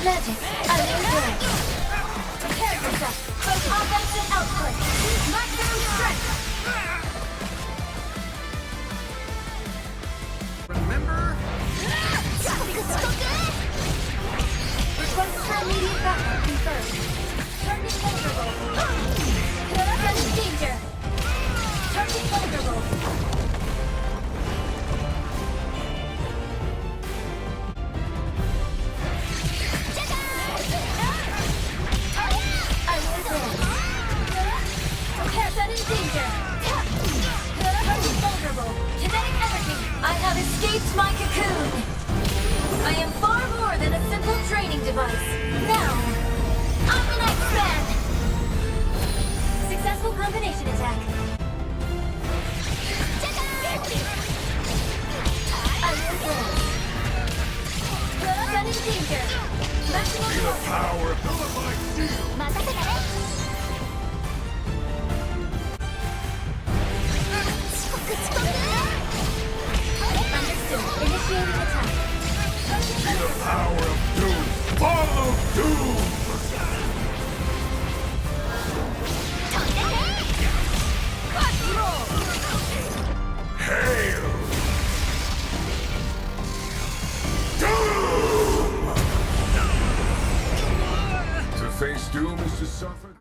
Magic, I will dance. Prepare yourself. Both offense and output. Maximum strength. Remember? Request for immediate backup confirmed. Target vulnerable. Sudden danger. Target vulnerable. I will dance. Prepare sudden danger. Target vulnerable. Kinetic energy. I have escaped my cocoon. I am far more than a simple training device. Now, I'm an X-Man! Successful combination attack. I will dance. Sudden danger. Maximum Feel the force. power of the light steel. Understood. Initiating attack. Feel the power of doom. Follow doom. Hail. Doom. To face doom is to suffer.